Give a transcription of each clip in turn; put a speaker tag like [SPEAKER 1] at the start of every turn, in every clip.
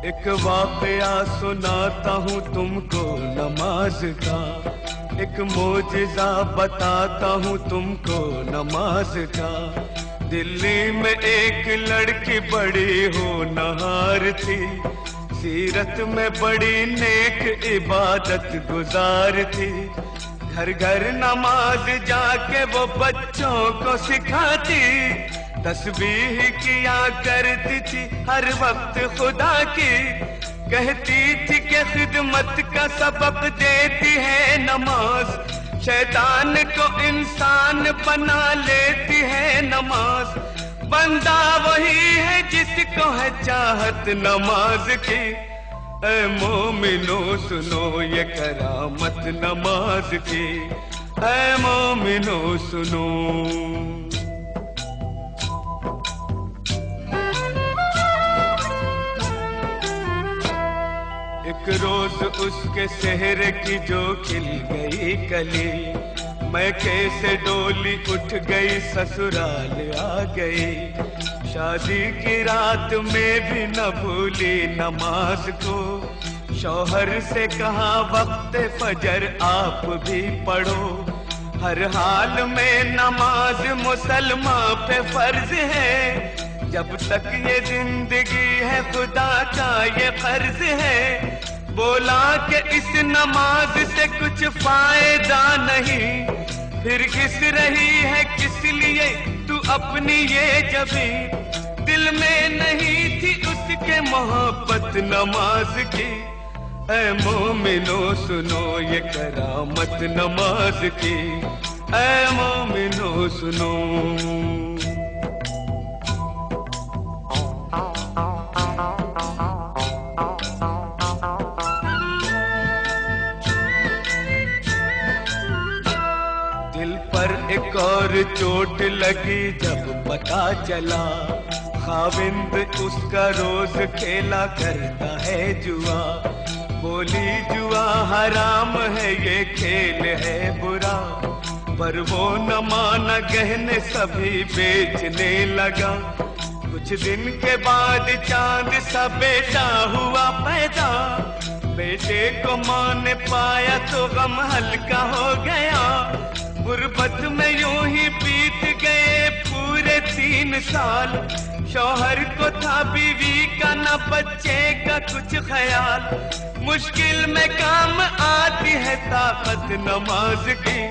[SPEAKER 1] एक वाकया सुनाता हूँ तुमको नमाज का, एक मोजिज़ा बताता हूँ तुमको नमाज का। दिल्ली में एक लड़की बड़ी होनहार थी, सीरत में बड़ी नेक इबादत गुजार थी। घर घर नमाज जाके वो बच्चों को सिखाती, तस्बीह किया करती थी हर वक्त खुदा की। कहती थी कि खिदमत का सबक देती है नमाज, शैतान को इंसान बना लेती है नमाज। बंदा वही है जिसको है चाहत नमाज की। ऐ मोमिनो सुनो ये करामत नमाज की, ऐ मोमिनो सुनो। एक रोज उसके सेहरे की जो खिल गई कली, मैं कैसे डोली उठ गई ससुराल आ गई। शादी की रात में भी न भूली नमाज को, शौहर से कहा वक्त फजर आप भी पढ़ो। हर हाल में नमाज मुसलमान पे फर्ज है, जब तक ये जिंदगी है खुदा का ये फर्ज है। बोला कि इस नमाज से कुछ फायदा नहीं, फिर किस रही है किस लिए तू अपनी ये जबी। दिल में नहीं थी उसके मोहब्बत नमाज की। ऐ मोमिनो सुनो ये करामत नमाज की, ऐ मोमिनो सुनो। दिल पर एक और चोट लगी जब पता चला, खाविंद उसका रोज खेला करता है जुआ। बोली जुआ हराम है ये खेल है बुरा, पर वो न माना गहने सभी बेचने लगा। कुछ दिन के बाद चांद सा बेटा हुआ पैदा, बेटे को माँ ने पाया तो गम हल्का हो गया। गुर्बत में यूं ही बीत गए पूरे 3 साल, शौहर को था बीवी का न बच्चे का कुछ ख्याल। मुश्किल में काम आती है ताकत नमाज की,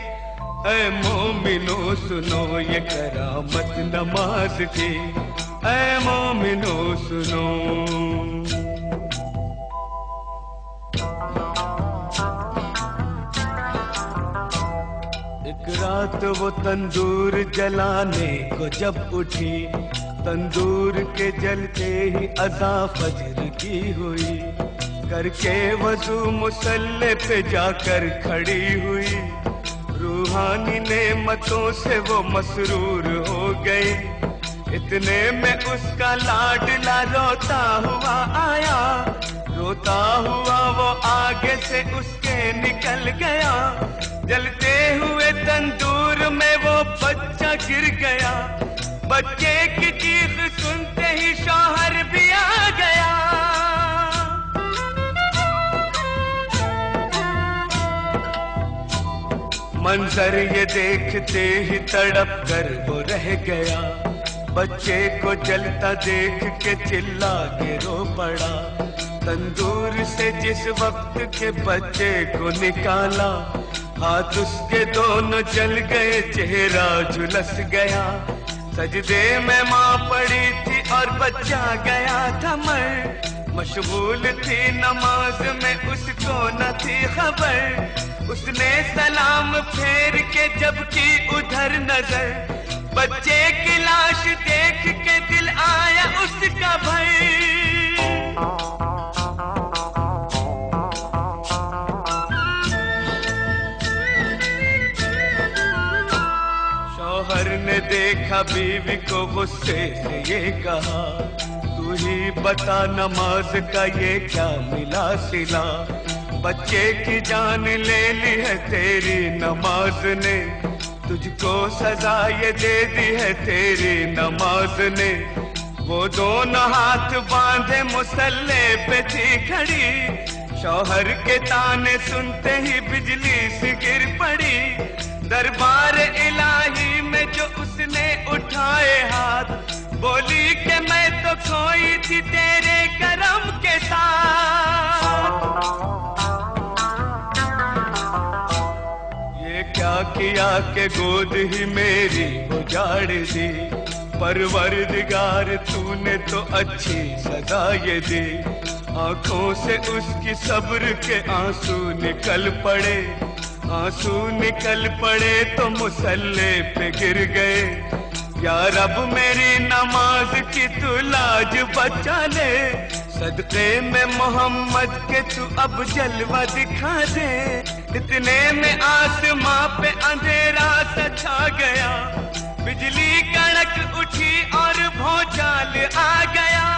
[SPEAKER 1] ऐ मोमिनो सुनो ये करामत नमाज की, ऐ मोमिनो सुनो। एक रात वो तंदूर जलाने को जब उठी, तंदूर के जलते ही अज़ा फजर की हुई। करके वज़ू मुसल्ले पे जाकर खड़ी हुई, रूहानी नेमतों से वो मसरूर हो गई। इतने में उसका लाडला रोता हुआ आया, रोता हुआ वो आगे से उसके निकल गया। जलते हुए तंदूर में वो बच्चा गिर गया, बच्चे की चीख सुनते ही शौहर भी आ गया। मंजर ये देखते ही तड़प कर वो रह गया, बच्चे को जलता देख के चिल्ला के रो पड़ा। तंदूर से जिस वक्त के बच्चे को निकाला, हाथ उसके दोनों जल गए, चेहरा झुलस गया। सजदे में माँ पड़ी थी और बच्चा गया था मर, मशगूल थी नमाज में उसको न थी खबर। उसने सलाम फेर के जब की उधर नजर, बच्चे की लाश देख के दिल आया उसका भय। शौहर ने देखा बीवी को गुस्से से ये कहा, तू ही बता नमाज का ये क्या मिला सिला। बच्चे की जान ले ली है तेरी नमाज ने, तुझको सजा ये दे दी है तेरी नमाज ने। वो दोनों हाथ बांधे मुसल्ले पे थी खड़ी, शौहर के ताने सुनते ही बिजली सी गिर पड़ी। दरबार इलाही में जो उसने उठाए हाथ, बोली कि मैं तो खोई थी तेरे करम के साथ। ये क्या किया कि गोद ही मेरी उजाड़ दी, परवरदिगार तूने तो अच्छी सजा ये दी। आंखों से उसकी सब्र के आंसू निकल पड़े, आंसू निकल पड़े तो मुसल्ले पे गिर गए। या रब मेरी नमाज की तू लाज बचा ले, सदके में मोहम्मद के तू अब जलवा दिखा दे। इतने में आसमां पे अंधेरा सा छा गया, बिजली कड़क उठी और भौचाल आ गया।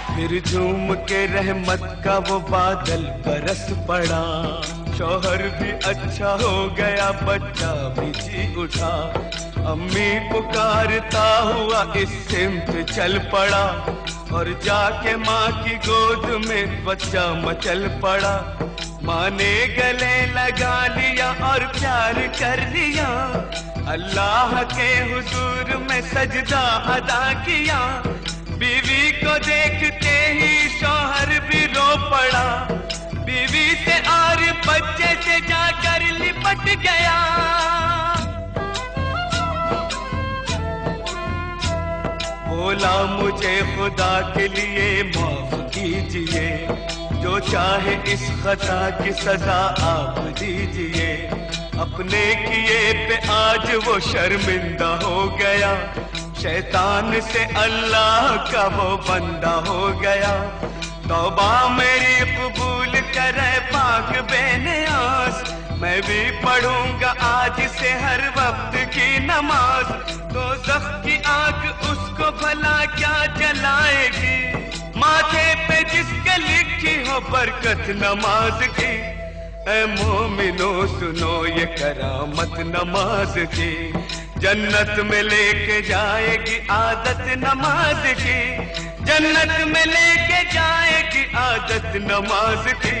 [SPEAKER 1] फिर झूम के रहमत का वो बादल बरस पड़ा, शौहर भी अच्छा हो गया, बच्चा भी जी उठा। अम्मी पुकारता हुआ इस सिमत चल पड़ा, और जाके माँ की गोद में बच्चा मचल पड़ा। माँ ने गले लगा लिया और प्यार कर लिया, अल्लाह के हुजूर में सजदा अदा किया। बीवी को देखते ही शौहर भी रो पड़ा, बीवी से और बच्चे से जाकर लिपट गया। बोला मुझे खुदा के लिए माफ कीजिए, जो चाहे इस खता की सजा आप दीजिए। अपने किए पे आज वो शर्मिंदा हो गया, शैतान से अल्लाह का वो बंदा हो गया। तौबा मेरी कबूल करे पाक बेनियाज, मैं भी पढ़ूंगा आज से हर वक्त की नमाज। दोज़ख की आग उसको भला क्या जलाएगी, माथे पे जिसके लिखी हो बरकत नमाज की। ऐ मोमिनो सुनो ये करामत नमाज की, जन्नत में लेके जाएगी आदत नमाज की, जन्नत में लेके जाएगी आदत नमाज की।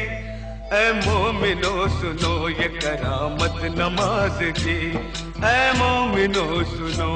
[SPEAKER 1] ऐ मोमिनो सुनो ये करामत नमाज की, ऐ मोमिनो सुनो।